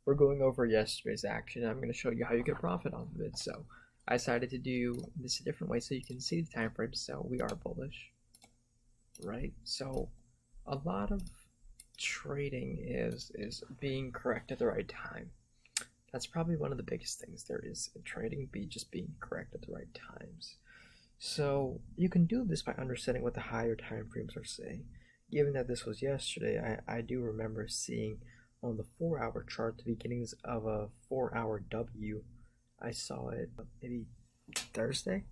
we're going over yesterday's action. I'm going to show you how you get profit off of it. So I decided to do this a different way so you can see the time frame. So we are bullish, right? So a lot of trading is being correct at the right time. That's probably one of the biggest things there is in trading, just being correct at the right times. So you can do this by understanding what the higher time frames are saying. Given that this was yesterday, I do remember seeing on the 4-hour chart the beginnings of a 4-hour W. I saw it maybe Thursday,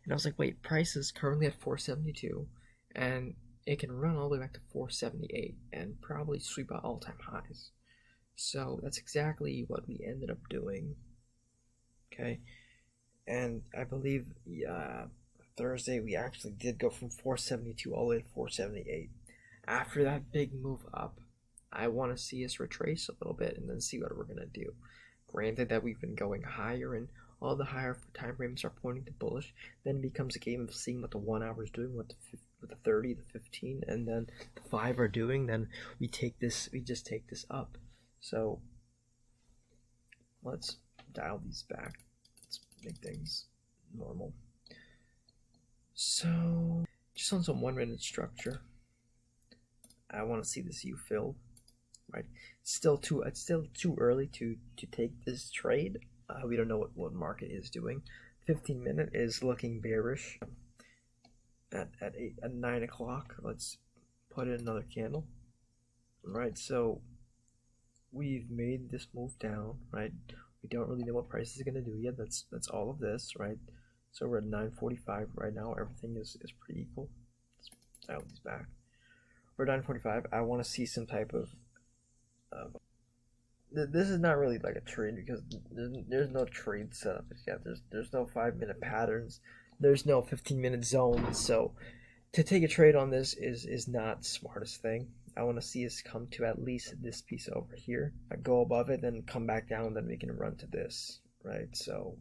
and I was like, wait, price is currently at 472, and it can run all the way back to 478 and probably sweep out all-time highs. So that's exactly what we ended up doing. Okay, and I believe Thursday we actually did go from 472 all the way to 478. After that big move up, I want to see us retrace a little bit and then see what we're going to do. Granted that we've been going higher and all the higher time frames are pointing to bullish, then it becomes a game of seeing what the 1 hour is doing, what the 30, the 15, and then the 5 are doing. Then we just take this up. So let's dial these back. Let's make things normal. So just on some 1 minute structure, I want to see this U filled, right? It's still too early to take this trade. We don't know what market is doing. 15 minute is looking bearish at 9 o'clock. Let's put in another candle. Right, so we've made this move down, right? We don't really know what price is going to do yet. That's all of this, right? So we're at 9:45 right now. Everything is pretty equal. Let's dial these back. We're at 9:45. I want to see some type of this is not really like a trade because there's no trade setup yet. There's no 5-minute patterns. There's no 15-minute zones. So to take a trade on this is not the smartest thing. I want to see us come to at least this piece over here. Go above it, then come back down, then we can run to this, right? So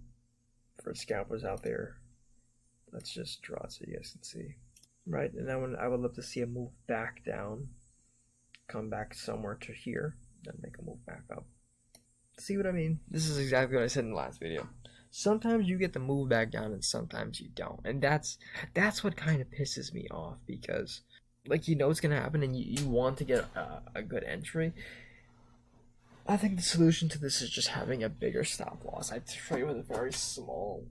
for scalpers out there, let's just draw it so you guys can see. Right, and then I would love to see a move back down, come back somewhere to here, then make a move back up. See what I mean? This is exactly what I said in the last video. Sometimes you get the move back down and sometimes you don't. And that's what kind of pisses me off because like you know it's gonna happen and you want to get a good entry. I think the solution to this is just having a bigger stop loss. I trade with a very small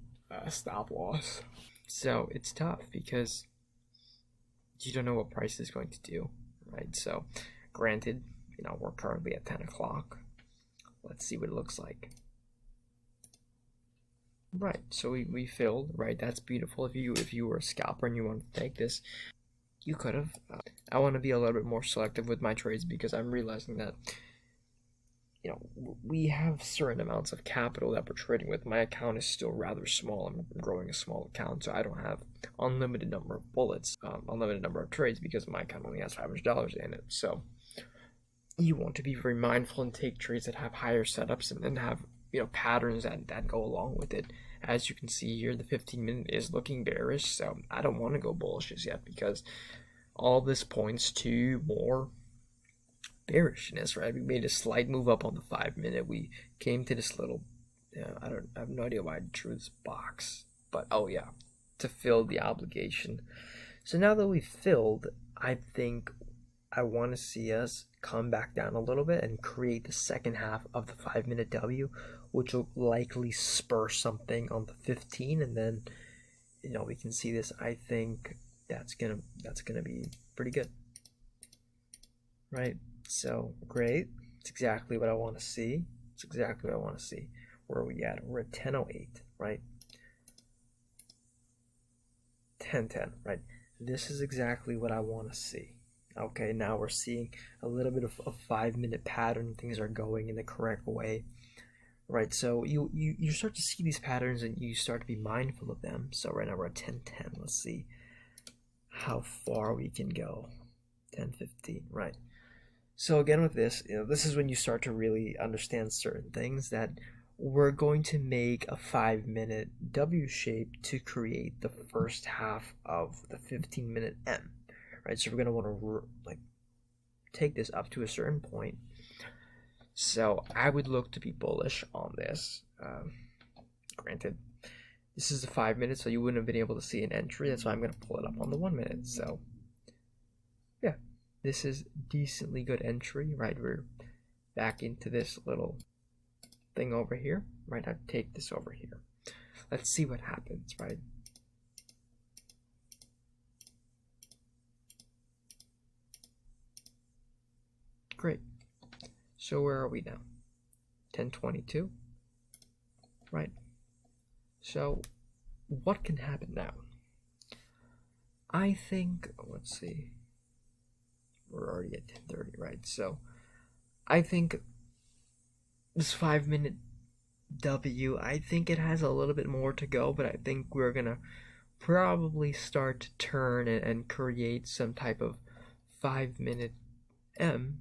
stop loss. So it's tough because you don't know what price is going to do, right? So granted, you know, we're currently at 10 o'clock. Let's see what it looks like. Right, so we filled, right? That's beautiful. If you were a scalper and you wanted to take this, you could have. I want to be a little bit more selective with my trades because I'm realizing that, you know, we have certain amounts of capital that we're trading with. My account is still rather small. I'm growing a small account, so I don't have unlimited number of bullets, unlimited number of trades because my account only has $500 in it. So you want to be very mindful and take trades that have higher setups and then have, you know, patterns that go along with it. As you can see here, the 15-minute is looking bearish, so I don't want to go bullish as yet because all this points to more bearishness, right? We made a slight move up on the 5-minute. We came to this little, I have no idea why I drew this box, but oh yeah, to fill the obligation. So now that we've filled, I think I want to see us come back down a little bit and create the second half of the 5-minute W, which will likely spur something on the 15, and then, you know, we can see this. I think that's gonna be pretty good, right? So great. It's exactly what I want to see. It's exactly what I want to see. Where are we at? We're at 10:08, right? 10:10, right? This is exactly what I want to see. Okay, now we're seeing a little bit of a 5-minute pattern. Things are going in the correct way, right? So you start to see these patterns and you start to be mindful of them. So right now we're at 10:10. Let's see how far we can go. 10:15, right? So again with this, you know, this is when you start to really understand certain things, that we're going to make a 5-minute W shape to create the first half of the 15-minute M. Right, so we're going to want to like take this up to a certain point, So I would look to be bullish on this. Granted, this is a 5 minute, so you wouldn't have been able to see an entry. That's why I'm going to pull it up on the 1 minute. So yeah, this is decently good entry, right? We're back into this little thing over here, right? I'd take this over here. Let's see what happens, right? Great. So where are we now? 1022, right? So what can happen now? I think, let's see, we're already at 10:30, right? So I think this 5 minute W, I think it has a little bit more to go, but I think we're gonna probably start to turn and create some type of 5 minute M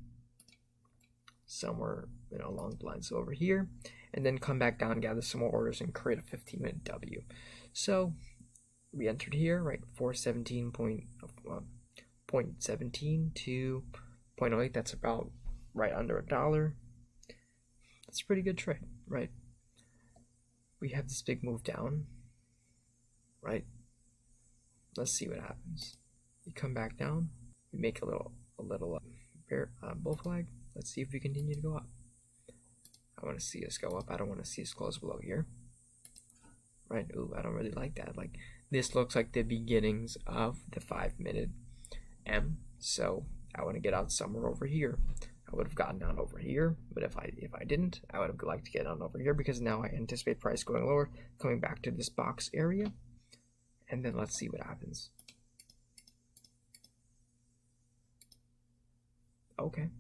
somewhere, along the lines over here, and then come back down, gather some more orders, and create a 15-minute W. So we entered here, right? 417.17 to 0.08. That's about right under $1. That's a pretty good trade, right? We have this big move down, right? Let's see what happens. We come back down. We make a little bull flag. Let's see if we continue to go up. I want to see us go up. I don't want to see us close below here. Right? Ooh, I don't really like that. Like, this looks like the beginnings of the 5 minute M. So I want to get out somewhere over here. I would have gotten down over here, but if I didn't, I would have liked to get on over here, because now I anticipate price going lower, coming back to this box area, and then let's see what happens. Okay.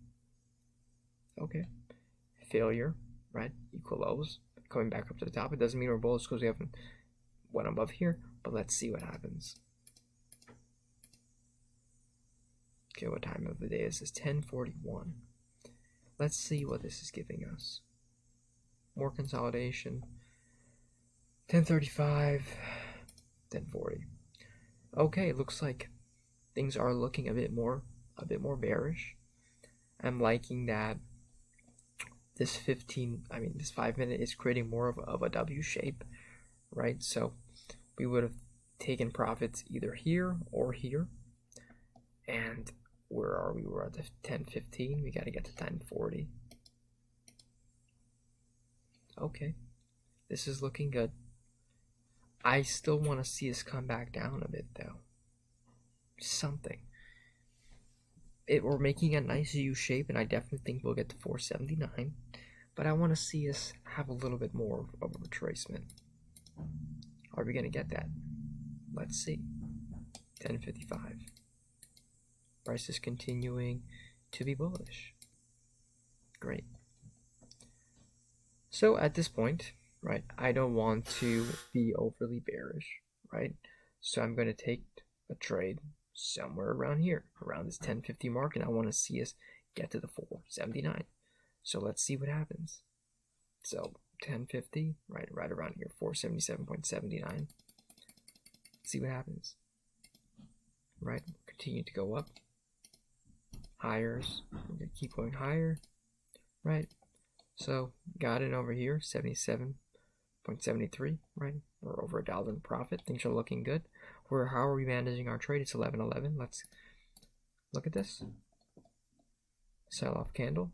Failure, right? Equal lows. Coming back up to the top. It doesn't mean we're bullish because we haven't went above here, but let's see what happens. Okay, what time of the day is this? 10:41. Let's see what this is giving us. More consolidation. 10:35, 10:40. Okay, looks like things are looking a bit more bearish. I'm liking that this 5 minute is creating more of a W shape, right? So we would have taken profits either here or here. And where are we? We're at the 10:15. We got to get to 10:40. Okay, this is looking good. I still want to see us come back down a bit, though. Something. We're making a nice U shape, and I definitely think we'll get to 479. But I want to see us have a little bit more of a retracement. Are we going to get that? Let's see. 10:55. Price is continuing to be bullish. Great. So at this point, right, I don't want to be overly bearish, right? So I'm going to take a trade somewhere around here, around this 1050 mark, and I want to see us get to the 479. So let's see what happens. So 1050, right around here, 477.79. See what happens. Right, continue to go up. Higher, we're gonna keep going higher, right? So got it over here, 77.73, right? We're over $1 in profit. Things are looking good. How are we managing our trade? It's 11:11. Let's look at this. Sell-off candle.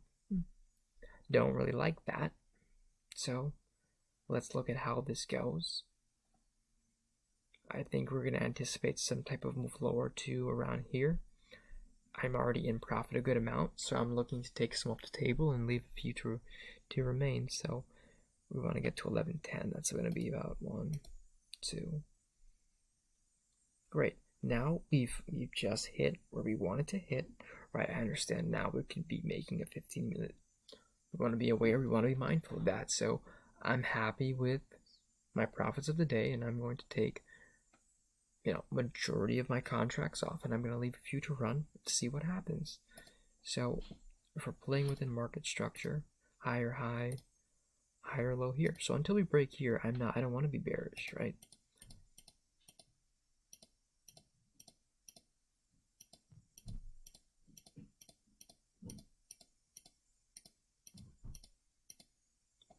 Don't really like that. So let's look at how this goes. I think we're going to anticipate some type of move lower to around here. I'm already in profit a good amount, so I'm looking to take some off the table and leave a few to remain. So we want to get to 11:10. That's going to be about 1, 2. Great. Now we've just hit where we wanted to hit. Right, I understand now we could be making a 15-minute. We want to be aware, we want to be mindful of that. So I'm happy with my profits of the day, and I'm going to take majority of my contracts off, and I'm going to leave a few to run to see what happens. So if we're playing within market structure, higher high, higher low here. So until we break here, I don't want to be bearish, right?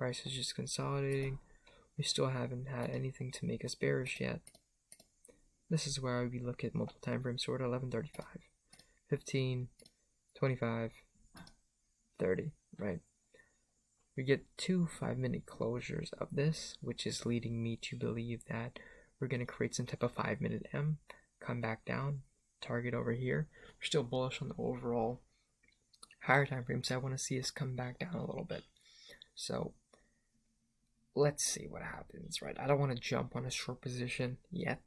Price is just consolidating. We still haven't had anything to make us bearish yet. This is where we look at multiple time frames, sort of 11:35, 15, 25, 30, right? We get 2 5-minute closures of this, which is leading me to believe that we're going to create some type of 5-minute M, come back down, target over here. We're still bullish on the overall higher time frame, so I want to see us come back down a little bit. So let's see what happens, right? I don't want to jump on a short position yet.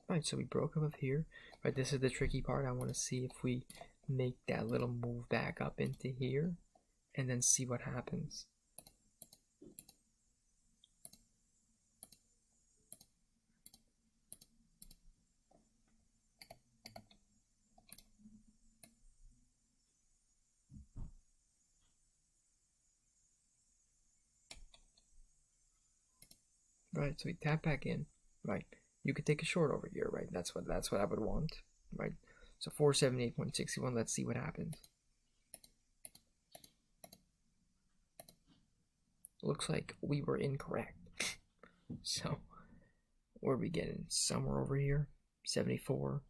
Alright, so we broke above here. Right, this is the tricky part. I want to see if we make that little move back up into here and then see what happens. Right, so we tap back in. Right, you could take a short over here, right? That's what I would want, right? So 478.61. Let's see what happens. Looks like we were incorrect. So where are we getting? Somewhere over here, 74,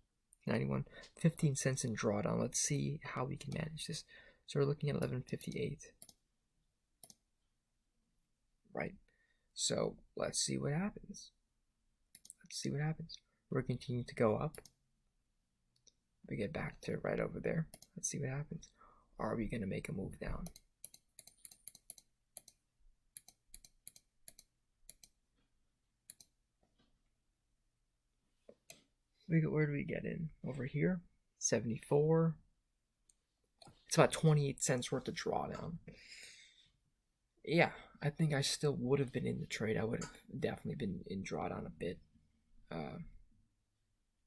91, 15 cents in drawdown. Let's see how we can manage this. So we're looking at 11.58, right? So let's see what happens. Let's see what happens. We're continuing to go up. We get back to right over there. Let's see what happens. Are we going to make a move down? Where do we get in? Over here, 74. It's about 28 cents worth of drawdown. Yeah, I think I still would have been in the trade. I would have definitely been in drawdown a bit.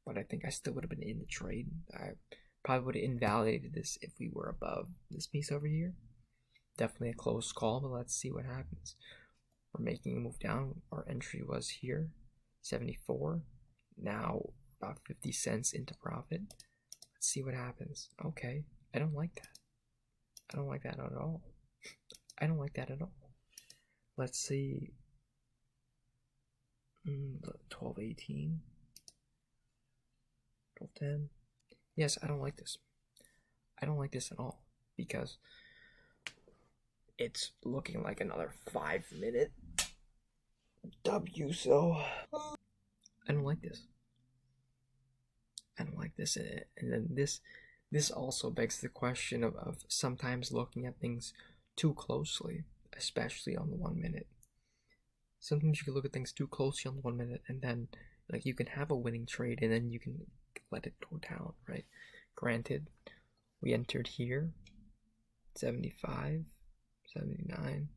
But I think I still would have been in the trade. I probably would have invalidated this if we were above this piece over here. Definitely a close call, but let's see what happens. We're making a move down. Our entry was here, 74. Now about 50 cents into profit. Let's see what happens. Okay, I don't like that. I don't like that at all. I don't like that at all. Let's see. 12.18. 12.10. Yes, I don't like this. I don't like this at all because it's looking like another 5-minute W. So I don't like this. I don't like this. And then this also begs the question of sometimes looking at things too closely, especially on the 1 minute. Sometimes you can look at things too closely on the 1 minute, and then like you can have a winning trade and then you can let it go down, right? Granted, we entered here, 75, 79.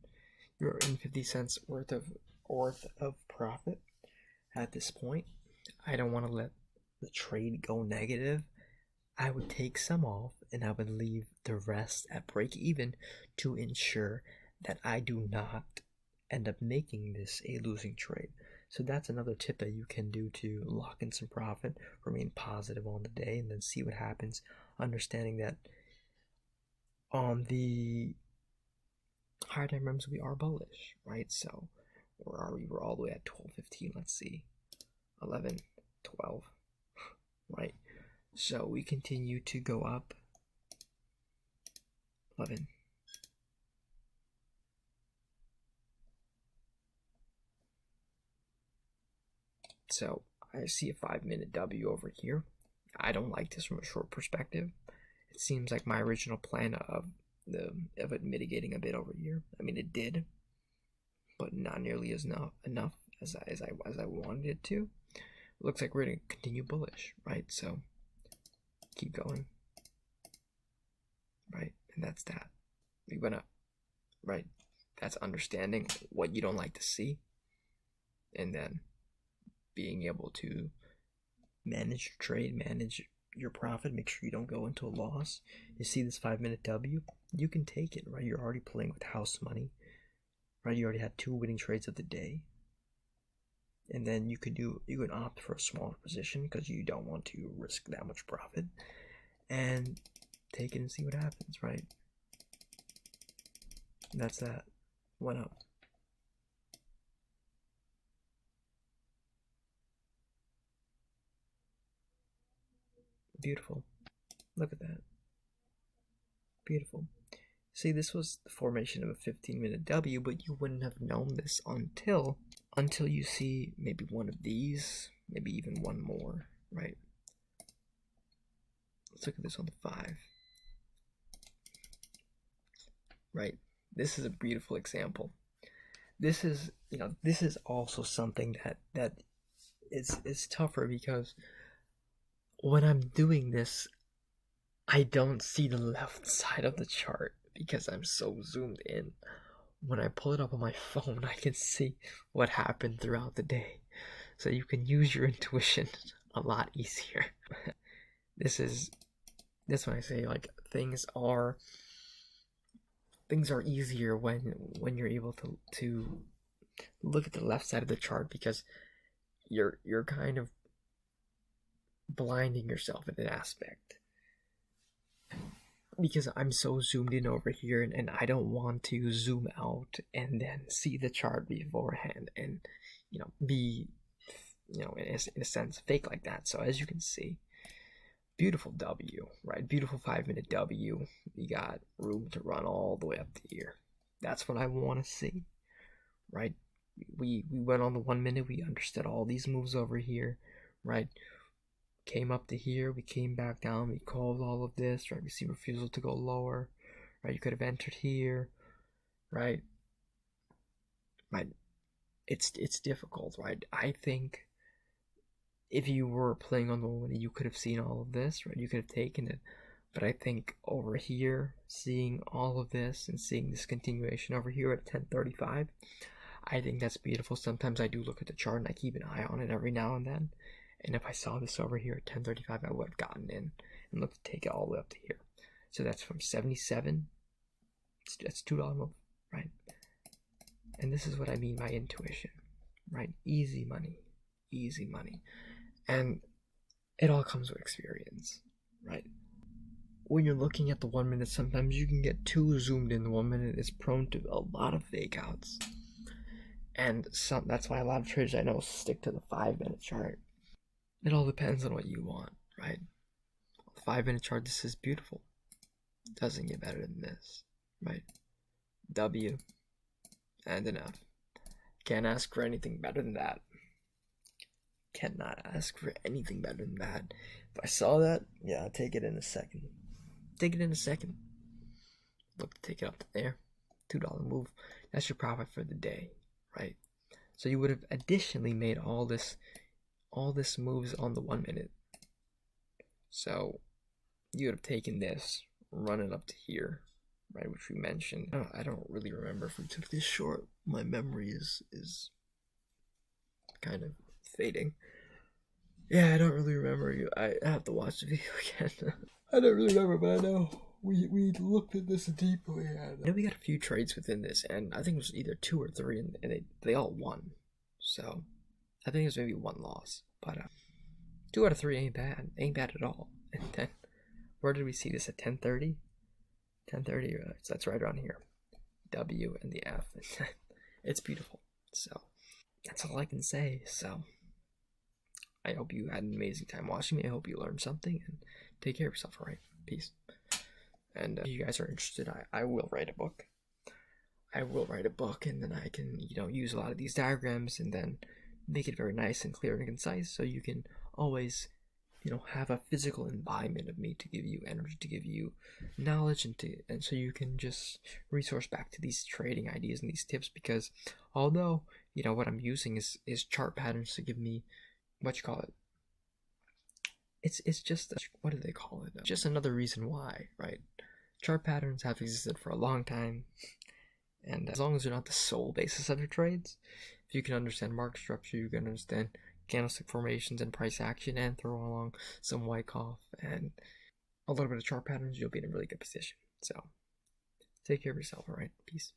You're in 50 cents worth of profit at this point. I don't want to let the trade go negative. I would take some off and I would leave the rest at break even to ensure that I do not end up making this a losing trade. So that's another tip that you can do to lock in some profit, remain positive on the day, and then see what happens, understanding that on the higher time frames we are bullish, right? So where are we? We're all the way at 12.15. Let's see, 11, 12, right? So we continue to go up. 11. So I see a 5-minute W over here. I don't like this from a short perspective. It seems like my original plan of it mitigating a bit over here. I mean, it did, but not nearly as enough as I wanted it to. It looks like we're gonna continue bullish, right? So keep going, right? And that's that. We went up, right? That's understanding what you don't like to see, and then being able to manage your trade, manage your profit, make sure you don't go into a loss. You see this 5-minute W, you can take it, right? You're already playing with house money, right? You already had 2 winning trades of the day, and then you can opt for a smaller position because you don't want to risk that much profit. and take it and see what happens, right? And that's that. Went up. Beautiful. Look at that. Beautiful. See, this was the formation of a 15-minute W, but you wouldn't have known this until you see maybe one of these, maybe even one more, right? Let's look at this on the 5. Right? This is a beautiful example. This is, this is also something that is tougher because when I'm doing this, I don't see the left side of the chart because I'm so zoomed in. When I pull it up on my phone, I can see what happened throughout the day. So you can use your intuition a lot easier. This when I say like things are easier when you're able to look at the left side of the chart because you're kind of blinding yourself in an aspect. Because I'm so zoomed in over here and I don't want to zoom out and then see the chart beforehand and be in a sense fake like that. So as you can see, beautiful W, right? Beautiful 5-minute W. We got room to run all the way up to here. That's what I want to see, right? We went on the 1 minute. We understood all these moves over here, right? Came up to here, we came back down, we called all of this, right? We see refusal to go lower, right? You could have entered here, right? Right. It's difficult, right? I think if you were playing on the one, you could have seen all of this, right? You could have taken it. But I think over here, seeing all of this and seeing this continuation over here at 10:35, I think that's beautiful. Sometimes I do look at the chart and I keep an eye on it every now and then. And if I saw this over here at 10:35, I would have gotten in and looked to take it all the way up to here. So that's from 77. That's $2 move, right? And this is what I mean by intuition, right? Easy money, easy money. And it all comes with experience, right? When you're looking at the 1 minute, sometimes you can get too zoomed in. The 1 minute is prone to a lot of fake outs. And that's why a lot of traders I know stick to the 5-minute chart. It all depends on what you want, right? 5-minute chart, this is beautiful. Doesn't get better than this, right? W and an F. Can't ask for anything better than that. Cannot ask for anything better than that. If I saw that, yeah, I'd take it in a second. Take it in a second. Look to take it up to there. $2 move. That's your profit for the day, right? So you would have additionally made all this moves on the 1 minute. So you would have taken this, run it up to here, right, which we mentioned. I don't really remember if we took this short. My memory is kind of fading. Yeah, I don't really remember. I have to watch the video again. I don't really remember, but I know we looked at this deeply. I know we got a few trades within this, and I think it was either 2 or 3, and they all won. So I think it was maybe 1 loss, but 2 out of 3 ain't bad at all. And then where did we see this at 10:30? 10:30. So that's right around here. W and the F. It's beautiful. So that's all I can say. So I hope you had an amazing time watching me. I hope you learned something, and take care of yourself. All right, peace. And if you guys are interested, I will write a book. I will write a book, and then I can use a lot of these diagrams and then make it very nice and clear and concise, so you can always have a physical embodiment of me to give you energy, to give you knowledge, and so you can just resource back to these trading ideas and these tips. Because although what I'm using is chart patterns to give me what you call it, it's just what do they call it? Just another reason why, right? Chart patterns have existed for a long time, and as long as they're not the sole basis of your trades, if you can understand market structure, you can understand candlestick formations and price action, and throw along some Wyckoff and a little bit of chart patterns, you'll be in a really good position. So take care of yourself. All right, peace.